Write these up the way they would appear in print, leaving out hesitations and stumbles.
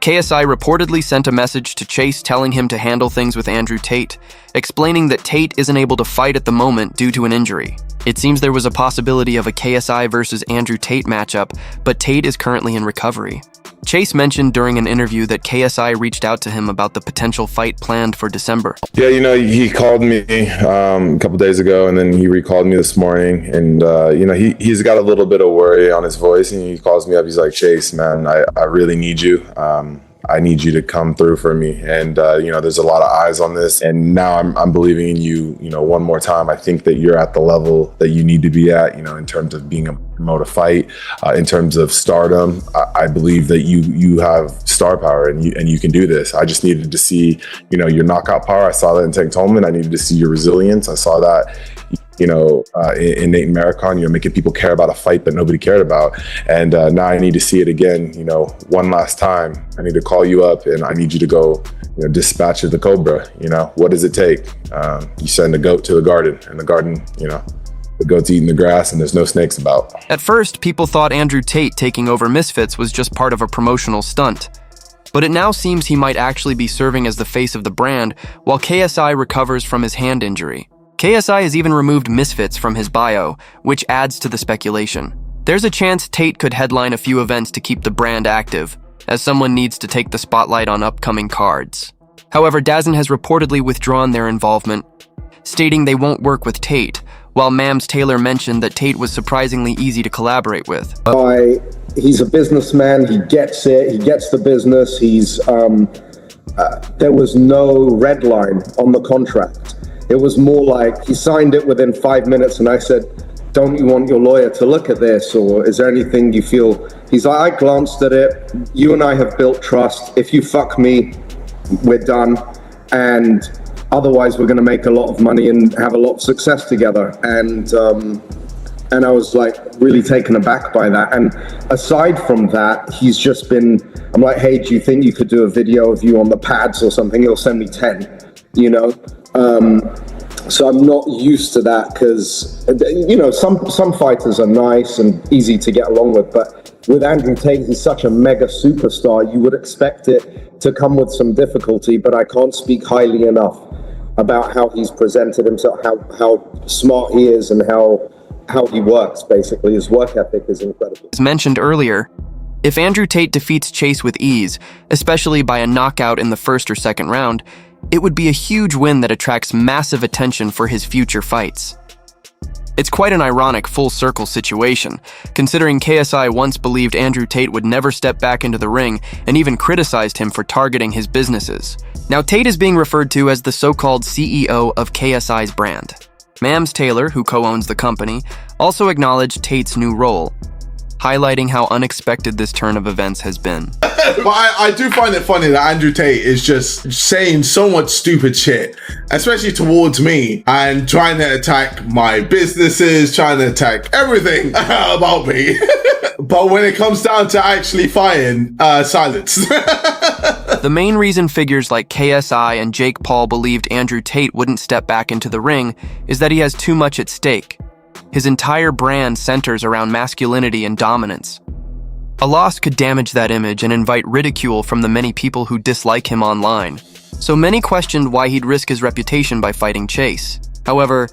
KSI reportedly sent a message to Chase telling him to handle things with Andrew Tate, explaining that Tate isn't able to fight at the moment due to an injury. It seems there was a possibility of a KSI versus Andrew Tate matchup, but Tate is currently in recovery. Chase mentioned during an interview that KSI reached out to him about the potential fight planned for December. Yeah, he called me a couple days ago, and then he recalled me this morning. And, he's got a little bit of worry on his voice, and he calls me up. He's like, Chase, man, I really need you. I need you to come through for me. And, there's a lot of eyes on this. And now I'm believing in you, one more time. I think that you're at the level that you need to be at, in terms of being a promote a fight, in terms of stardom. I believe that you have star power and you can do this. I just needed to see, your knockout power. I saw that in Tank Tolman. I needed to see your resilience. I saw that, in Nate Maricon, making people care about a fight that nobody cared about. And now I need to see it again, one last time. I need to call you up and I need you to go, dispatch the Cobra. What does it take? You send a goat to the garden, and the garden, the goat's eating the grass and there's no snakes about. At first, people thought Andrew Tate taking over Misfits was just part of a promotional stunt. But it now seems he might actually be serving as the face of the brand while KSI recovers from his hand injury. KSI has even removed Misfits from his bio, which adds to the speculation. There's a chance Tate could headline a few events to keep the brand active, as someone needs to take the spotlight on upcoming cards. However, DAZN has reportedly withdrawn their involvement, stating they won't work with Tate, while Mams Taylor mentioned that Tate was surprisingly easy to collaborate with. He's a businessman, he gets it, he gets the business, there was no red line on the contract. It was more like he signed it within 5 minutes and I said, don't you want your lawyer to look at this, or is there anything you feel? He's like, I glanced at it, you and I have built trust, if you fuck me, we're done, and otherwise we're going to make a lot of money and have a lot of success together. And I was like really taken aback by that. And aside from that, he's just been, I'm like, hey, do you think you could do a video of you on the pads or something? He'll send me 10, so I'm not used to that because, some fighters are nice and easy to get along with, but with Andrew Tate, he's such a mega superstar, you would expect it to come with some difficulty, but I can't speak highly enough about how he's presented himself, how smart he is and how he works, basically. His work ethic is incredible. As mentioned earlier, if Andrew Tate defeats Chase with ease, especially by a knockout in the first or second round, it would be a huge win that attracts massive attention for his future fights. It's quite an ironic full circle situation, considering KSI once believed Andrew Tate would never step back into the ring and even criticized him for targeting his businesses. Now Tate is being referred to as the so-called CEO of KSI's brand. Mams Taylor, who co-owns the company, also acknowledged Tate's new role, highlighting how unexpected this turn of events has been. But I do find it funny that Andrew Tate is just saying so much stupid shit, especially towards me, and trying to attack my businesses, trying to attack everything about me. But when it comes down to actually fighting, silence. The main reason figures like KSI and Jake Paul believed Andrew Tate wouldn't step back into the ring is that he has too much at stake. His entire brand centers around masculinity and dominance. A loss could damage that image and invite ridicule from the many people who dislike him online. So many questioned why he'd risk his reputation by fighting Chase. However,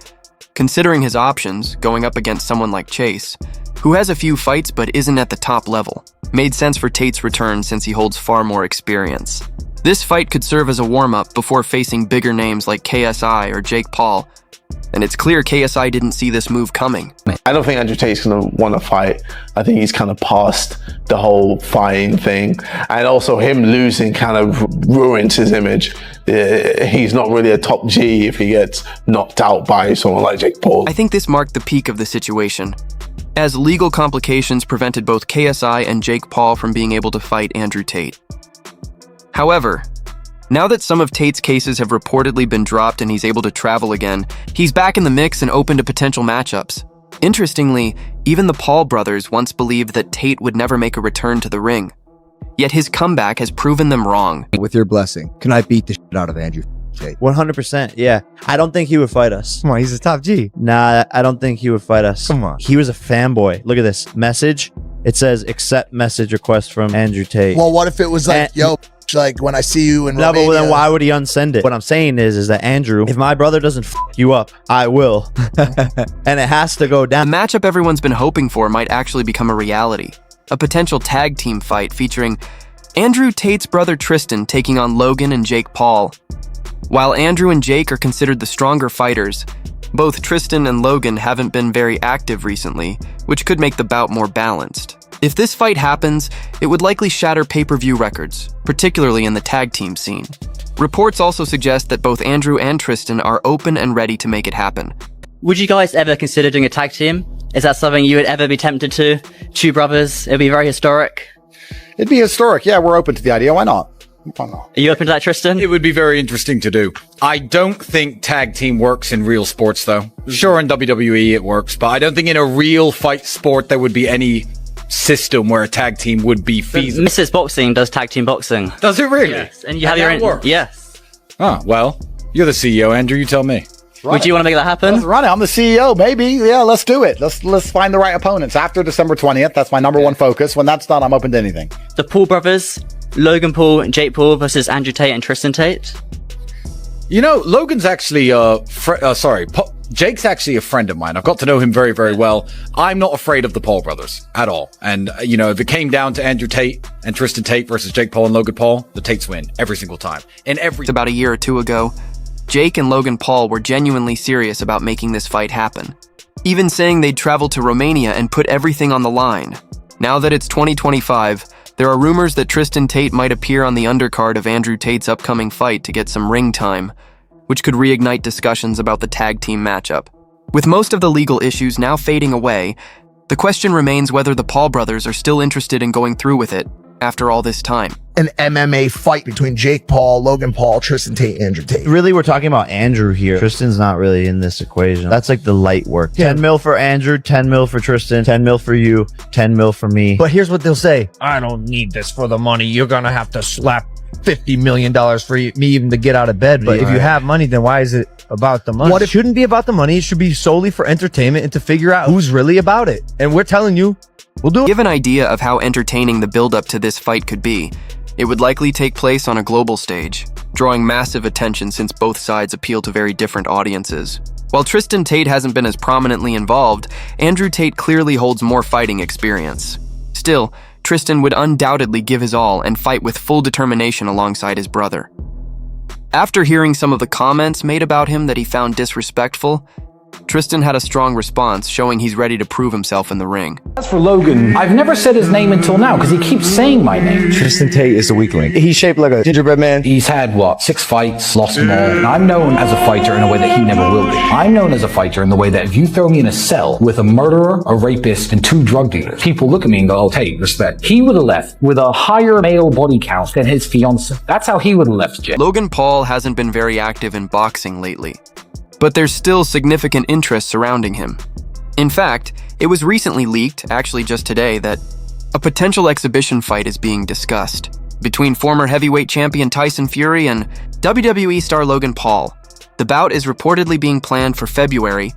considering his options, going up against someone like Chase, who has a few fights but isn't at the top level, made sense for Tate's return since he holds far more experience. This fight could serve as a warm-up before facing bigger names like KSI or Jake Paul, and it's clear KSI didn't see this move coming. I don't think Andrew Tate's going to want to fight. I think he's kind of past the whole fighting thing. And also him losing kind of ruins his image. He's not really a top G if he gets knocked out by someone like Jake Paul. I think this marked the peak of the situation, as legal complications prevented both KSI and Jake Paul from being able to fight Andrew Tate. However, now that some of Tate's cases have reportedly been dropped and he's able to travel again, he's back in the mix and open to potential matchups. Interestingly, even the Paul brothers once believed that Tate would never make a return to the ring. Yet his comeback has proven them wrong. With your blessing, can I beat the shit out of Andrew Tate? 100%, yeah. I don't think he would fight us. Come on, he's a top G. Nah, I don't think he would fight us. Come on. He was a fanboy. Look at this. Message. It says accept message request from Andrew Tate. Well, what if it was like, yo, like when I see you in Romania. No, but then why would he unsend it? What I'm saying is that Andrew, if my brother doesn't f you up, I will. And it has to go down. The matchup everyone's been hoping for might actually become a reality. A potential tag team fight featuring Andrew Tate's brother Tristan taking on Logan and Jake Paul. While Andrew and Jake are considered the stronger fighters, both Tristan and Logan haven't been very active recently, which could make the bout more balanced. If this fight happens, it would likely shatter pay-per-view records, particularly in the tag team scene. Reports also suggest that both Andrew and Tristan are open and ready to make it happen. Would you guys ever consider doing a tag team? Is that something you would ever be tempted to? Two brothers, it'd be very historic. It'd be historic. Yeah, we're open to the idea. Why not? Why not? Are you open to that, Tristan? It would be very interesting to do. I don't think tag team works in real sports, though. Sure, in WWE it works, but I don't think in a real fight sport there would be any system where a tag team would be feasible. Mrs. Boxing does tag team boxing. Does it really? Yes. And you have your own. Yes. Oh, well, you're the CEO, Andrew. You tell me. Would you want to make that happen? Let's run it. I'm the CEO, maybe. Yeah, let's do it. Let's find the right opponents after December 20th. That's my number one focus. When that's done, I'm open to anything. The Paul brothers, Logan Paul and Jake Paul versus Andrew Tate and Tristan Tate. You know, Logan's actually Jake's actually a friend of mine. I've got to know him very, very well. I'm not afraid of the Paul brothers at all. And, you know, if it came down to Andrew Tate and Tristan Tate versus Jake Paul and Logan Paul, the Tates win every single time. About a year or two ago, Jake and Logan Paul were genuinely serious about making this fight happen, even saying they'd travel to Romania and put everything on the line. Now that it's 2025, there are rumors that Tristan Tate might appear on the undercard of Andrew Tate's upcoming fight to get some ring time, which could reignite discussions about the tag team matchup. With most of the legal issues now fading away, the question remains whether the Paul brothers are still interested in going through with it after all this time. An MMA fight between Jake Paul, Logan Paul, Tristan Tate, Andrew Tate. Really, we're talking about Andrew here. Tristan's not really in this equation. That's like the light work. 10 mil for Andrew, 10 mil for Tristan, 10 mil for you, 10 mil for me. But here's what they'll say. I don't need this for the money. You're going to have to slap $50 million for me even to get out of bed. But if you have money, then why is it about the money? What it shouldn't be about the money. It should be solely for entertainment and to figure out who's really about it. And we're telling you, we'll do it. Give an idea of how entertaining the build-up to this fight could be. It would likely take place on a global stage, drawing massive attention since both sides appeal to very different audiences. While Tristan Tate hasn't been as prominently involved, Andrew Tate clearly holds more fighting experience. Still, Tristan would undoubtedly give his all and fight with full determination alongside his brother. After hearing some of the comments made about him that he found disrespectful, Tristan had a strong response, showing he's ready to prove himself in the ring. As for Logan, I've never said his name until now because he keeps saying my name. Tristan Tate is the weak link. He's shaped like a gingerbread man. He's had, 6 fights, lost them all. And I'm known as a fighter in a way that he never will be. I'm known as a fighter in the way that if you throw me in a cell with a murderer, a rapist, and 2 drug dealers, people look at me and go, oh, Tate, respect. He would have left with a higher male body count than his fiance. That's how he would have left, Jay. Logan Paul hasn't been very active in boxing lately, but there's still significant interest surrounding him. In fact, it was recently leaked, actually just today, that a potential exhibition fight is being discussed between former heavyweight champion Tyson Fury and WWE star Logan Paul. The bout is reportedly being planned for February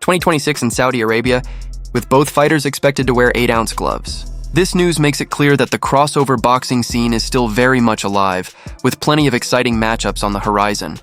2026 in Saudi Arabia, with both fighters expected to wear 8-ounce gloves. This news makes it clear that the crossover boxing scene is still very much alive, with plenty of exciting matchups on the horizon.